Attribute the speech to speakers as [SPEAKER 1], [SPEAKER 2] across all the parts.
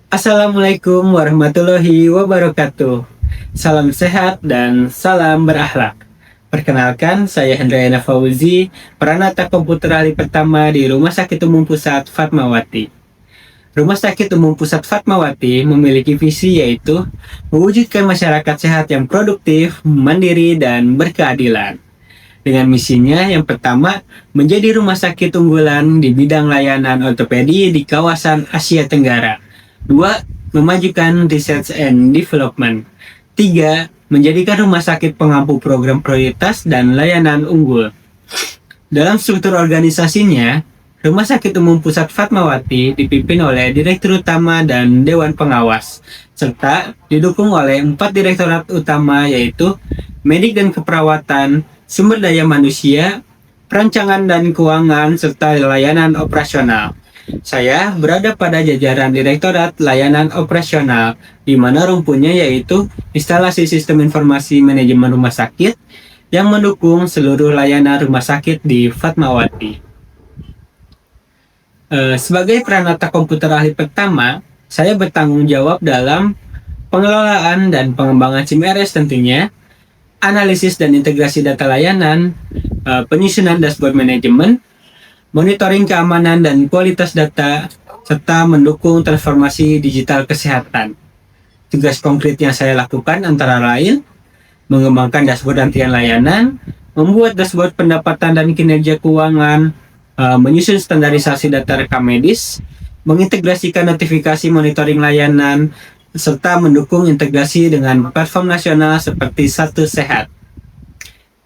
[SPEAKER 1] Assalamualaikum warahmatullahi wabarakatuh. Salam sehat dan salam berakhlak. Perkenalkan, saya Hendrayana Fauzi, peranata komputer ahli pertama di Rumah Sakit Umum Pusat Fatmawati. Rumah Sakit Umum Pusat Fatmawati memiliki visi yaitu mewujudkan masyarakat sehat yang produktif, mandiri, dan berkeadilan. Dengan misinya yang pertama, menjadi rumah sakit unggulan di bidang layanan ortopedi di kawasan Asia Tenggara. 2. Memajukan research and development. 3. Menjadikan rumah sakit pengampu program prioritas dan layanan unggul. Dalam struktur organisasinya, Rumah Sakit Umum Pusat Fatmawati dipimpin oleh Direktur Utama dan Dewan Pengawas, serta didukung oleh 4 direktorat utama yaitu Medik dan Keperawatan, Sumber Daya Manusia, Perancangan dan Keuangan, serta Layanan Operasional. Saya berada pada jajaran Direktorat Layanan Operasional, di mana rumpunnya yaitu instalasi sistem informasi manajemen rumah sakit yang mendukung seluruh layanan rumah sakit di Fatmawati. Sebagai peranata komputer ahli pertama, saya bertanggung jawab dalam pengelolaan dan pengembangan SIM-RS tentunya, analisis dan integrasi data layanan, penyusunan dashboard manajemen, monitoring keamanan dan kualitas data, serta mendukung transformasi digital kesehatan. Tugas konkret yang saya lakukan antara lain, mengembangkan dashboard antrian layanan, membuat dashboard pendapatan dan kinerja keuangan, menyusun standarisasi data rekam medis, mengintegrasikan notifikasi monitoring layanan, serta mendukung integrasi dengan platform nasional seperti Satu Sehat.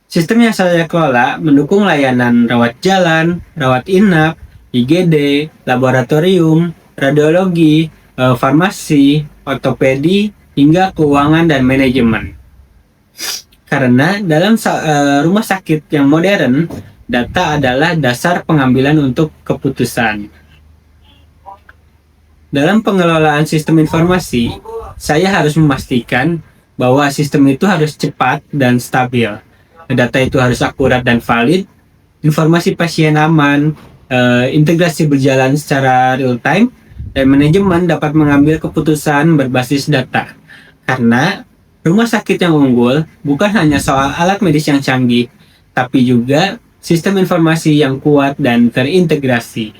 [SPEAKER 1] Sistem yang saya kelola mendukung layanan rawat jalan, rawat inap, IGD, laboratorium, radiologi, farmasi, ortopedi, hingga keuangan dan manajemen. Karena dalam rumah sakit yang modern, data adalah dasar pengambilan untuk keputusan. Dalam pengelolaan sistem informasi, saya harus memastikan bahwa sistem itu harus cepat dan stabil. Data itu harus akurat dan valid, informasi pasien aman, integrasi berjalan secara real time, dan manajemen dapat mengambil keputusan berbasis data. Karena rumah sakit yang unggul bukan hanya soal alat medis yang canggih, tapi juga sistem informasi yang kuat dan terintegrasi.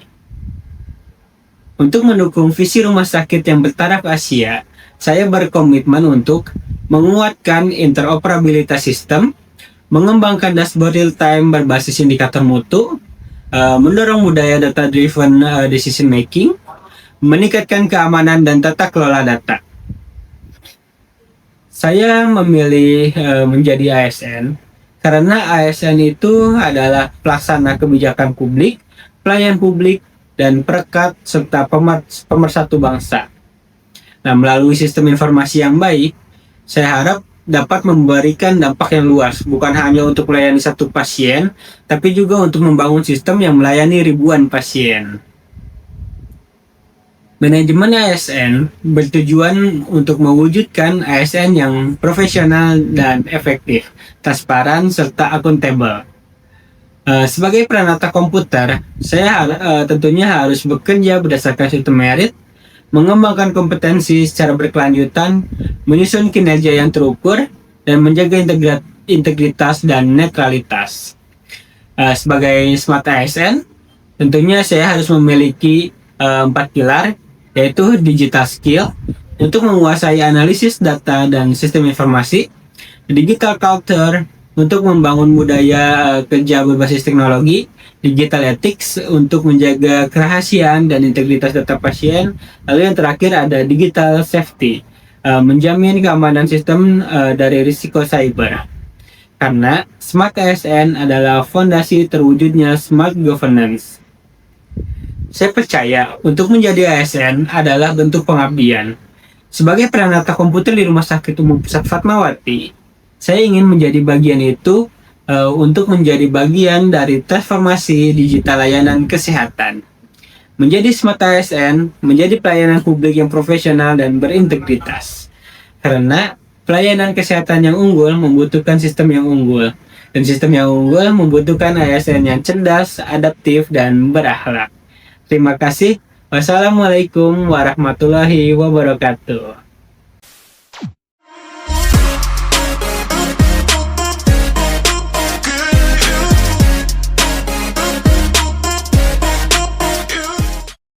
[SPEAKER 1] Untuk mendukung visi rumah sakit yang bertaraf Asia, saya berkomitmen untuk menguatkan interoperabilitas sistem, mengembangkan dashboard real-time berbasis indikator mutu, mendorong budaya data-driven decision making, meningkatkan keamanan dan tata kelola data. Saya memilih menjadi ASN karena ASN itu adalah pelaksana kebijakan publik, pelayan publik, dan perekat serta pemersatu bangsa. Nah, melalui sistem informasi yang baik, saya harap dapat memberikan dampak yang luas, bukan hanya untuk melayani satu pasien, tapi juga untuk membangun sistem yang melayani ribuan pasien. Manajemen ASN bertujuan untuk mewujudkan ASN yang profesional dan efektif, transparan, serta akuntabel. Sebagai peranata komputer, saya tentunya harus bekerja berdasarkan sistem merit, mengembangkan kompetensi secara berkelanjutan, menyusun kinerja yang terukur, dan menjaga integritas dan netralitas. Sebagai smart ASN, tentunya saya harus memiliki 4 pilar, yaitu digital skill untuk menguasai analisis data dan sistem informasi, digital culture untuk membangun budaya kerja berbasis teknologi, digital ethics untuk menjaga kerahasiaan dan integritas data pasien, lalu yang terakhir ada digital safety, menjamin keamanan sistem dari risiko cyber. Karena Smart ASN adalah fondasi terwujudnya smart governance. Saya percaya untuk menjadi ASN adalah bentuk pengabdian. Sebagai peranata komputer di Rumah Sakit Umum Pusat Fatmawati, saya ingin menjadi bagian itu untuk menjadi bagian dari transformasi digital layanan kesehatan. Menjadi Smart ASN, menjadi pelayanan publik yang profesional dan berintegritas. Karena pelayanan kesehatan yang unggul membutuhkan sistem yang unggul. Dan sistem yang unggul membutuhkan ASN yang cerdas, adaptif, dan berakhlak. Terima kasih. Wassalamualaikum warahmatullahi wabarakatuh.